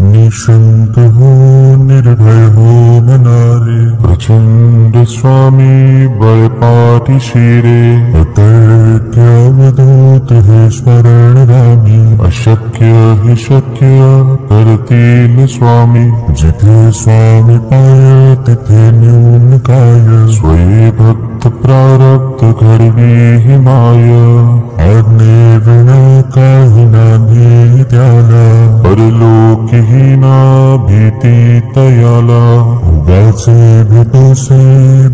निशंक हो निर्भय हो मनाले, प्रचंड स्वामी बळपाठी शिरे, अतर्क्य अवधूत हे स्मरणगामी, अशक्य हे शक्य करतील स्वामी, जिथे स्वामी पाय तिथे न्यून काय, स्वये भक्त प्रारब्ध घडवी ही माय, आज्ञे विना काही नाही त्याला, परलोकीही ना भीती तयाला, उगाचे भेटोसे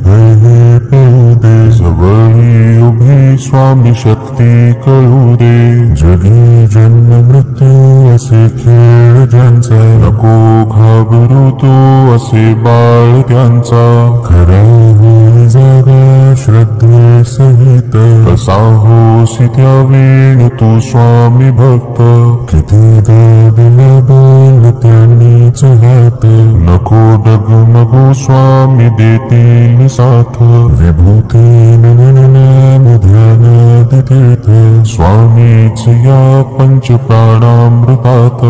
भय हे पळू दे, जवळी उभी स्वामी शक्ती कळू दे, जगी जन्म मृत्यू असे खेळ ज्यांचा, नको घाबरू तू असे बाळ त्यांचा, खरा होई जागा श्रद्धे सहित, कसा होसी त्या वेळ तू स्वामी भक्त, कितीदा दिला बोल त्यांनीच हात, नको डगमगू स्वामी देतील साथ, विभूती नाम ध्यानादितीर्थ, स्वामीच या पंच प्राणामृतात,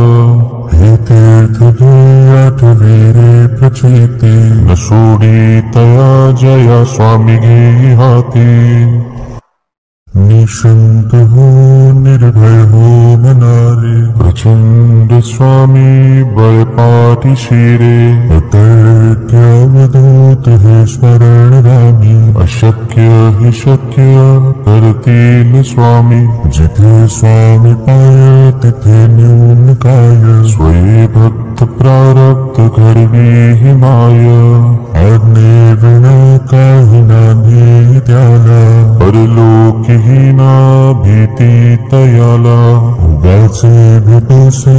हे तीर्थ घे आठवे रे प्रचिती, न सोडी तया जया स्वामी घे हाती, निशंक हो निर्भय हो मनाले, प्रचंड स्वामी बळपाठी शिरे, अतर्क्य अवधूत हे स्मरणगामी, अशक्य हे शक्य करतील स्वामी, जिथे स्वामी पाय तिथे न्यून काय, स्वये भक्त प्रारब्ध घडवी ही माय, आज्ञे विना काही नाही त्याला, परलोकीही ना भीती तयाला, उगाचे भेटोसे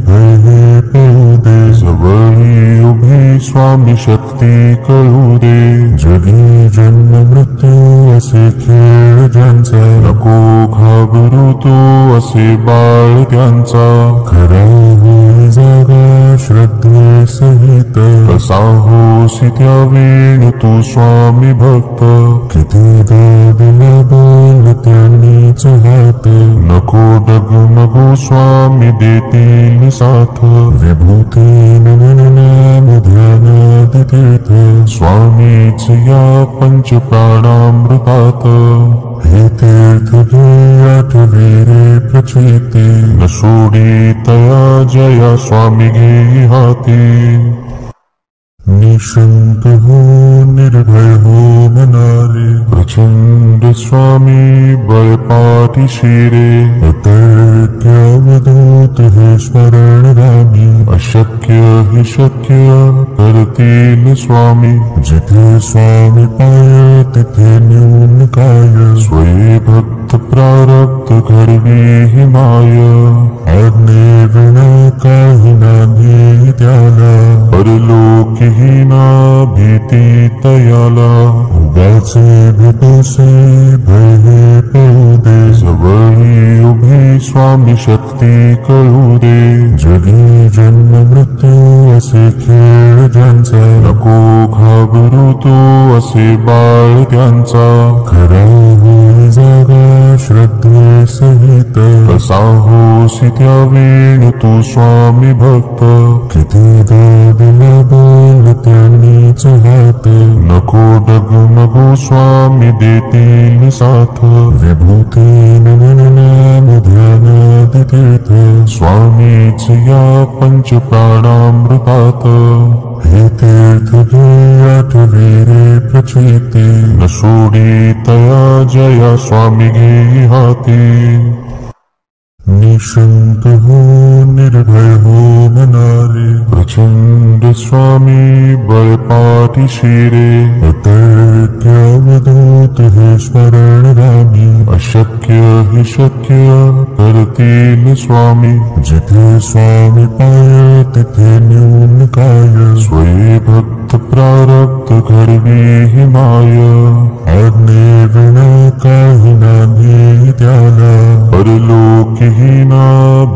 भय हे पळू दे, जवळी उभी स्वामी शक्ती कळू दे, जगी जन्म मृत्यू असे खेळ ज्यांचा, नको घाबरू तू असे बाळ त्यांचा, खरा होई जागा श्रद्धे सहित, कसा होसी त्या वेळ तू स्वामी भक्त, कितीदा दिला बोल त्यांनीच हात, नको डगमगू स्वामी देतील साथ, विभूती नाम ध्यानादितीर्थ, स्वामीच या पंच प्राणामृतात, हे तीर्थ घे आठवे रे प्रचिती, न सोडी तया जया स्वामी घे हाती, निशंक हो निर्भय हो मनाले, प्रचंड स्वामी बळपाठी शिरे, अतर्क्य अवधूत हे स्मरणगामी, अशक्य हे शक्य करतील स्वामी, जिथे स्वामी पाय तिथे न्यून काय, स्वये भक्त प्रारब्ध घडवी ही माय, आज्ञे विना काही नाही त्याला, परलोकीही ना भीती तयाला, उगाचे भेटोसे भय हे पळू दे, जवळी उभी स्वामी शक्ती कळू दे, जगी जन्म मृत्यू असे खेळ ज्यांचा, नको घाबरू तू असे बाळ त्यांचा, खरा होई जागा श्रद्धे सहित, कसा होसी त्या वेळ तू स्वामी भक्त, कितीदा दिला बोल त्यांनीच हात, नको डगमगू स्वामी देतील साथ, विभूती नाम ध्यानादितीर्थ, स्वामीच या पंच प्राणामृतात, हे तीर्थ घे आठवे रे प्रचिती, न सोडी तया जया स्वामी घे हाती, निशंक हो निर्भय हो मनाले, प्रचंड स्वामी बळपाठी शिरे, अतर्क्य अवधूत हे स्मरणगामी, अशक्य हे शक्य करतील स्वामी, जिथे स्वामी पाय तिथे न्यून काय, स्वये भक्त प्रारब्ध घडवी ही माय, आज्ञे विना काही नाही त्याला, परलोकीही ना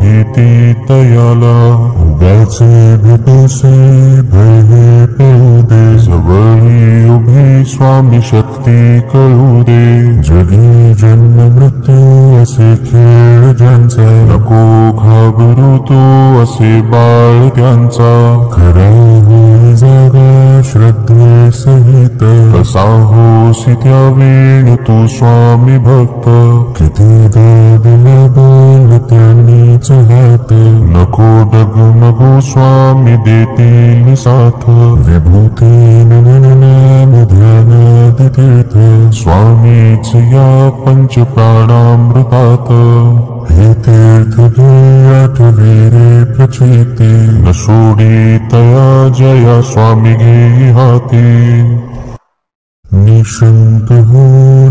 भीती तयाला, उगाचे भेटूसे भय हे पळू दे, जवळी उभी स्वामी शक्ती कळू दे. जगी जन्म मृत्यू असे खेळ ज्यांचा, नको घाबरू तू असे बाळ त्यांचा. खरा होई जागा श्रद्धे सहित, कसा होसी त्या वेळ तू स्वामी भक्त. कितीदा दिला बोल त्यांनीच हात, नको डगमगू स्वामी देतील साथ. विभूती नाम ध्यानादि तीर्थ, स्वामीच या पंच प्राणामृतात. हे तीर्थ घे आठवे रे प्रचिती, न सोडी तया जया स्वामी घे हाती. निशंक हो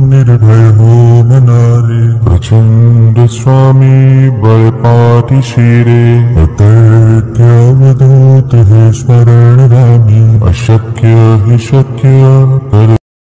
निर्भय हो मनारे, प्रचंड स्वामी बळ पाठीशी रे. अतर्क्य अवधूत हे स्मरण रामी, अशक्य हे शक्य कर